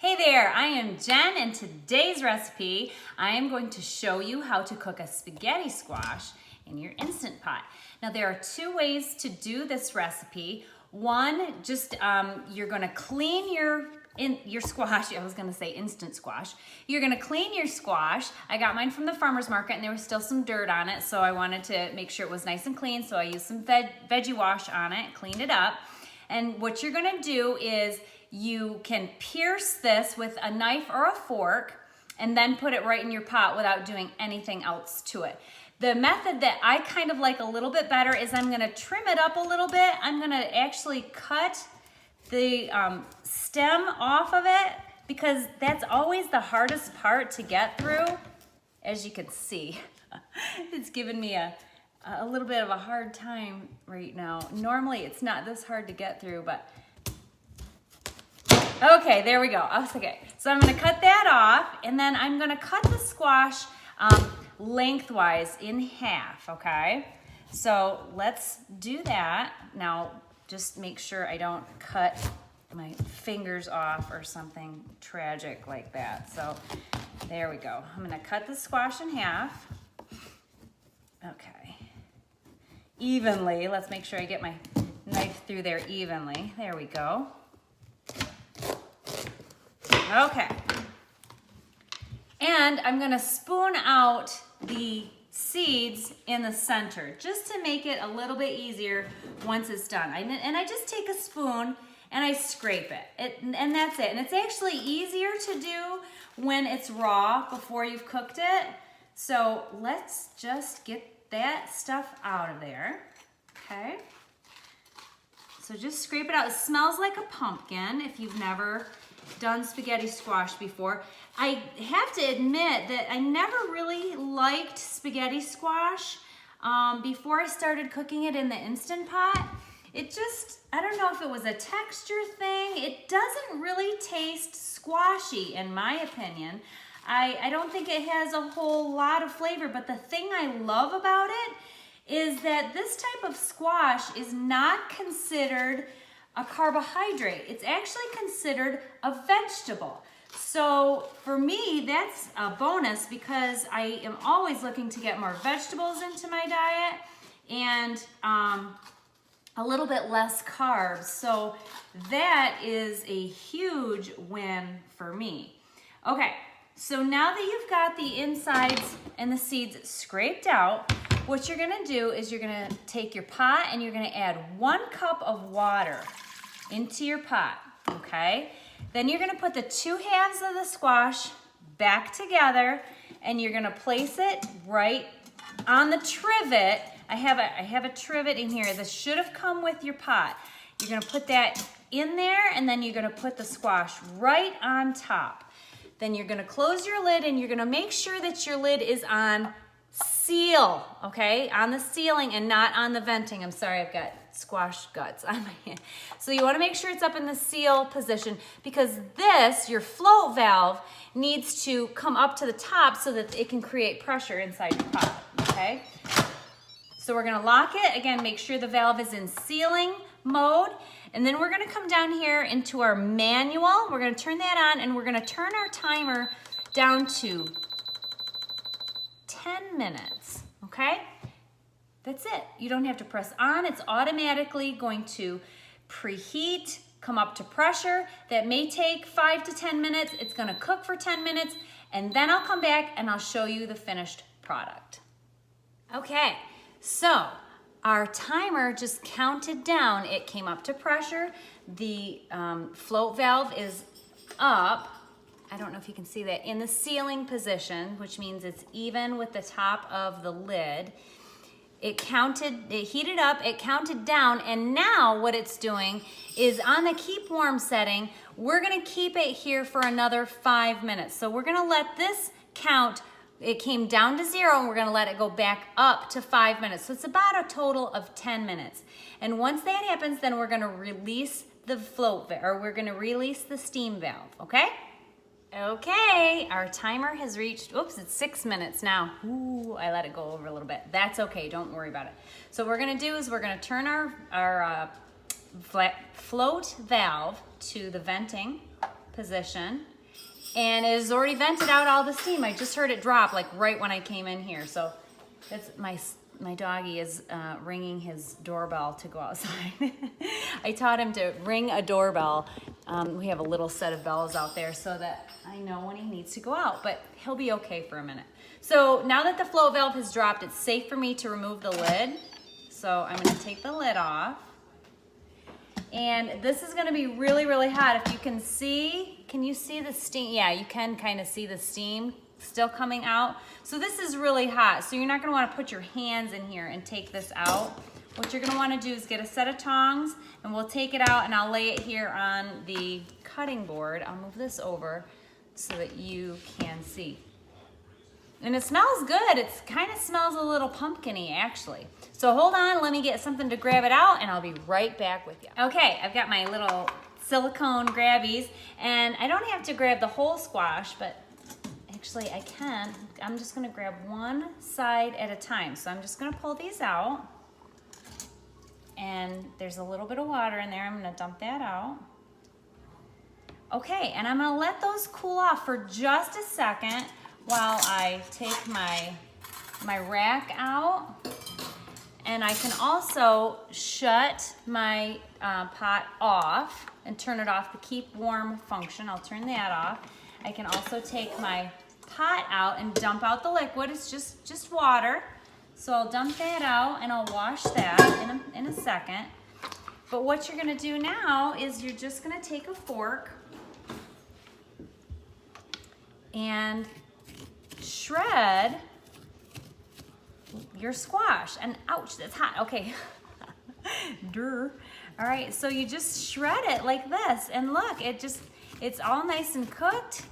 Hey there, I am Jen, and today's recipe, I am going to show you how to cook a spaghetti squash in your Instant Pot. Now there are two ways to do this recipe. One, just you're gonna clean your squash. I was gonna say instant squash. You're gonna clean your squash. I got mine from the farmer's market and there was still some dirt on it, so I wanted to make sure it was nice and clean, so I used some veggie wash on it, cleaned it up. And what you're gonna do is you can pierce this with a knife or a fork and then put it right in your pot without doing anything else to it. The method that I kind of like a little bit better is I'm gonna trim it up a little bit. I'm gonna actually cut the stem off of it because that's always the hardest part to get through. As you can see, it's given me a little bit of a hard time right now. Normally it's not this hard to get through, but okay, there we go. Okay, so I'm gonna cut that off and then I'm gonna cut the squash lengthwise in half, okay? So let's do that. Now, just make sure I don't cut my fingers off or something tragic like that. So there we go. I'm gonna cut the squash in half. Okay, evenly. Let's make sure I get my knife through there evenly. There we go. Okay, and I'm gonna spoon out the seeds in the center just to make it a little bit easier once it's done. And I just take a spoon and I scrape it, and that's it. And it's actually easier to do when it's raw before you've cooked it. So let's just get that stuff out of there, okay? So just scrape it out. It smells like a pumpkin if you've never done spaghetti squash before. I have to admit that I never really liked spaghetti squash before I started cooking it in the Instant Pot. It just, I don't know if it was a texture thing. It doesn't really taste squashy in my opinion. I don't think it has a whole lot of flavor, but the thing I love about it is that this type of squash is not considered a carbohydrate. It's actually considered a vegetable. So for me, that's a bonus because I am always looking to get more vegetables into my diet and a little bit less carbs. So that is a huge win for me. Okay, so now that you've got the insides and the seeds scraped out, what you're gonna do is you're gonna take your pot and you're gonna add 1 cup of water into your pot, okay? Then you're gonna put the 2 halves of the squash back together and you're gonna place it right on the trivet. I have a trivet in here. This should have come with your pot. You're gonna put that in there and then you're gonna put the squash right on top. Then you're gonna close your lid and you're gonna make sure that your lid is on seal, okay? On the sealing and not on the venting. I'm sorry, I've got squash guts on my hand. So you wanna make sure it's up in the seal position because this, your float valve, needs to come up to the top so that it can create pressure inside your pot, okay? So we're gonna lock it. Again, make sure the valve is in sealing mode. And then we're gonna come down here into our manual. We're gonna turn that on and we're gonna turn our timer down to 10 minutes, okay? That's it. You don't have to press on. It's automatically going to preheat, come up to pressure. That may take 5 to 10 minutes. It's gonna cook for 10 minutes, and then I'll come back and I'll show you the finished product. Okay, so our timer just counted down. It came up to pressure. The float valve is up. I don't know if you can see that, in the sealing position, which means it's even with the top of the lid. It heated up, it counted down, and now what it's doing is on the keep warm setting, we're gonna keep it here for another 5 minutes. So we're gonna let this count. It came down to 0 and we're gonna let it go back up to 5 minutes. So it's about a total of 10 minutes. And once that happens, then we're gonna release the we're gonna release the steam valve, okay? Okay, our timer has reached, oops, it's 6 minutes now. Ooh, I let it go over a little bit. That's okay, don't worry about it. So what we're gonna do is we're gonna turn our float valve to the venting, position. And it has already vented out all the steam. I just heard it drop like right when I came in here. So that's my doggy is ringing his doorbell to go outside. I taught him to ring a doorbell. We have a little set of bells out there so that I know when he needs to go out, but he'll be okay for a minute. So now that the float valve has dropped, it's safe for me to remove the lid. So I'm gonna take the lid off. And this is gonna be really, really hot. If you can you see the steam? Yeah, you can kind of see the steam still coming out. So this is really hot. So you're not gonna wanna put your hands in here and take this out. What you're gonna wanna do is get a set of tongs and we'll take it out and I'll lay it here on the cutting board. I'll move this over so that you can see. And it smells good. It kind of smells a little pumpkin-y actually. So hold on, let me get something to grab it out and I'll be right back with you. Okay, I've got my little silicone grabbies and I don't have to grab the whole squash, but actually I can. I'm just gonna grab one side at a time. So I'm just gonna pull these out and there's a little bit of water in there. I'm gonna dump that out. Okay, and I'm gonna let those cool off for just a second while I take my rack out. And I can also shut my pot off and turn it off, the keep warm function. I'll turn that off. I can also take my pot out and dump out the liquid. It's just water. So I'll dump that out and I'll wash that in a second. But what you're gonna do now is you're just gonna take a fork and shred your squash. And ouch, that's hot. Okay. Durr. All right, so you just shred it like this. And look, it's all nice and cooked.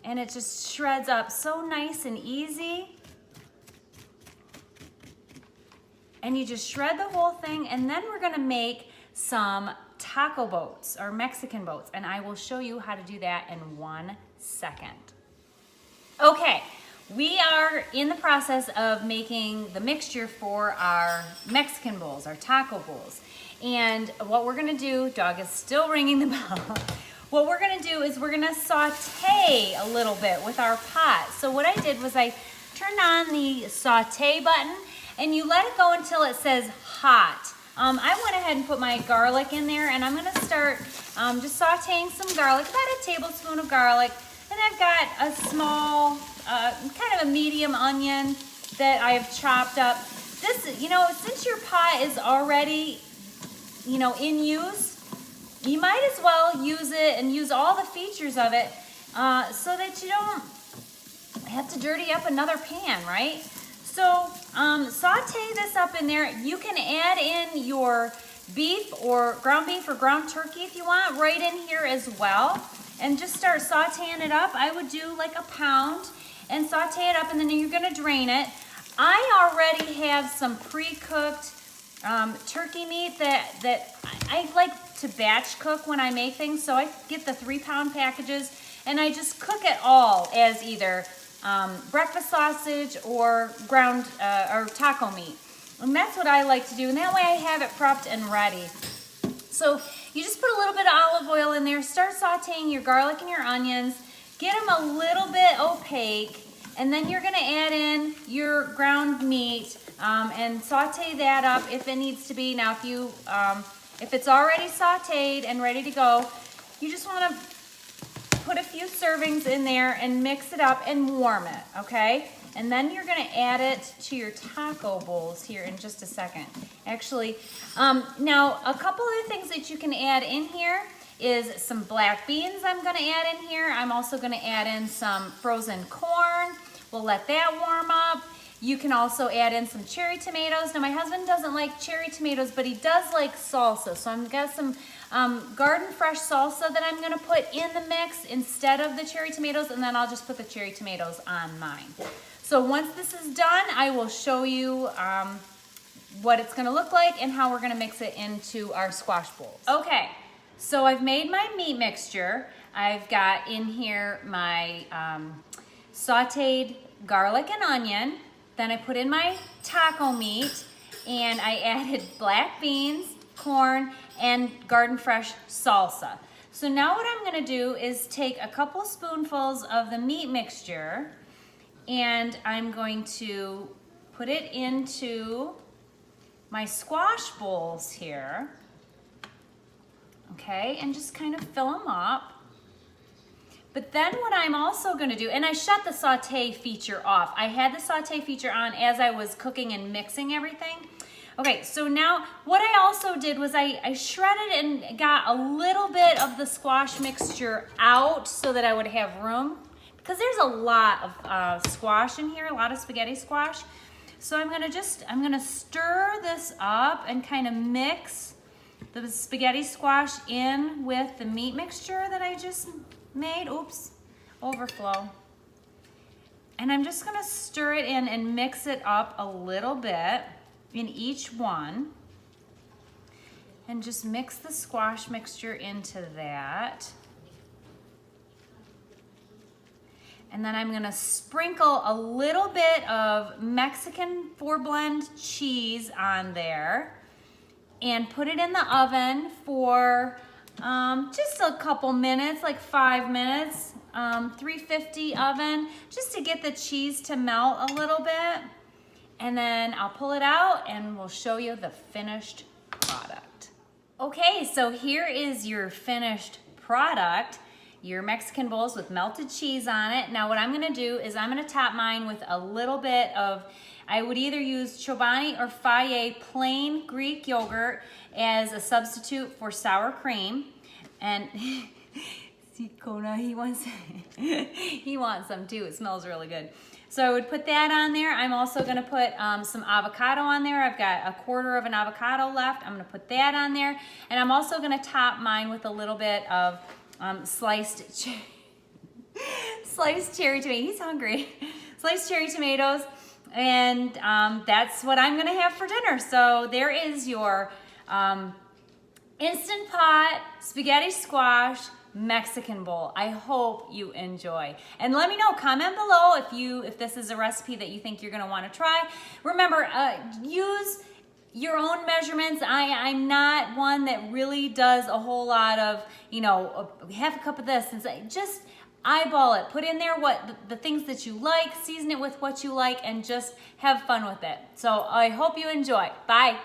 And it just shreds up so nice and easy. And you just shred the whole thing, and then we're gonna make some taco boats or Mexican boats, and I will show you how to do that in 1 second. Okay, we are in the process of making the mixture for our Mexican bowls, our taco bowls. And what we're gonna do, dog is still ringing the bell. What we're gonna do is we're gonna saute a little bit with our pot. So what I did was I turned on the saute button and you let it go until it says hot. I went ahead and put my garlic in there and I'm gonna start just sauteing some garlic, about a tablespoon of garlic. And I've got a small, kind of a medium onion that I've chopped up. This, since your pot is already, in use, you might as well use it and use all the features of it so that you don't have to dirty up another pan, right? So saute this up in there. You can add in your beef or ground turkey if you want right in here as well. And just start sauteing it up. I would do like a pound and saute it up and then you're gonna drain it. I already have some pre-cooked turkey meat that I like to batch cook when I make things. So I get the 3-pound packages and I just cook it all as either breakfast sausage or ground or taco meat. And that's what I like to do. And that way I have it prepped and ready. So you just put a little bit of olive oil in there, start sauteing your garlic and your onions, get them a little bit opaque, and then you're gonna add in your ground meat and saute that up if it needs to be. Now if it's already sauteed and ready to go, you just wanna put a few servings in there and mix it up and warm it, okay? And then you're gonna add it to your taco bowls here in just a second. Actually, now a couple of things that you can add in here is some black beans I'm gonna add in here. I'm also gonna add in some frozen corn. We'll let that warm up. You can also add in some cherry tomatoes. Now my husband doesn't like cherry tomatoes, but he does like salsa. So I've got some garden fresh salsa that I'm gonna put in the mix instead of the cherry tomatoes, and then I'll just put the cherry tomatoes on mine. So once this is done, I will show you what it's gonna look like and how we're gonna mix it into our squash bowls. Okay, so I've made my meat mixture. I've got in here my sauteed garlic and onion. Then I put in my taco meat and I added black beans corn, and garden fresh salsa. So now what I'm gonna do is take a couple spoonfuls of the meat mixture and I'm going to put it into my squash bowls here. Okay, and just kind of fill them up. But then what I'm also gonna do, and I shut the saute feature off. I had the saute feature on as I was cooking and mixing everything. Okay, so now what I also did was I shredded and got a little bit of the squash mixture out so that I would have room, because there's a lot of squash in here, a lot of spaghetti squash. So I'm gonna stir this up and kind of mix the spaghetti squash in with the meat mixture that I just made. Oops, overflow. And I'm just gonna stir it in and mix it up a little bit in each one. And just mix the squash mixture into that. And then I'm gonna sprinkle a little bit of Mexican 4-blend cheese on there and put it in the oven for just a couple minutes, like 5 minutes, 350 oven, just to get the cheese to melt a little bit. And then I'll pull it out and we'll show you the finished product. Okay, so here is your finished product, your Mexican bowls with melted cheese on it. Now what I'm gonna do is I'm gonna top mine with a little bit of, I would either use Chobani or Fage plain Greek yogurt as a substitute for sour cream. And see Kona, he wants some too, it smells really good. So I would put that on there. I'm also gonna put some avocado on there. I've got a quarter of an avocado left. I'm gonna put that on there. And I'm also gonna top mine with a little bit of sliced cherry tomato. He's hungry. Sliced cherry tomatoes. And that's what I'm gonna have for dinner. So there is your Instant Pot spaghetti squash Mexican bowl. I hope you enjoy. And let me know, comment below if this is a recipe that you think you're gonna wanna try. Remember, use your own measurements. I'm not one that really does a whole lot of, half a cup of this, and say, just eyeball it. Put in there the things that you like, season it with what you like, and just have fun with it. So I hope you enjoy. Bye.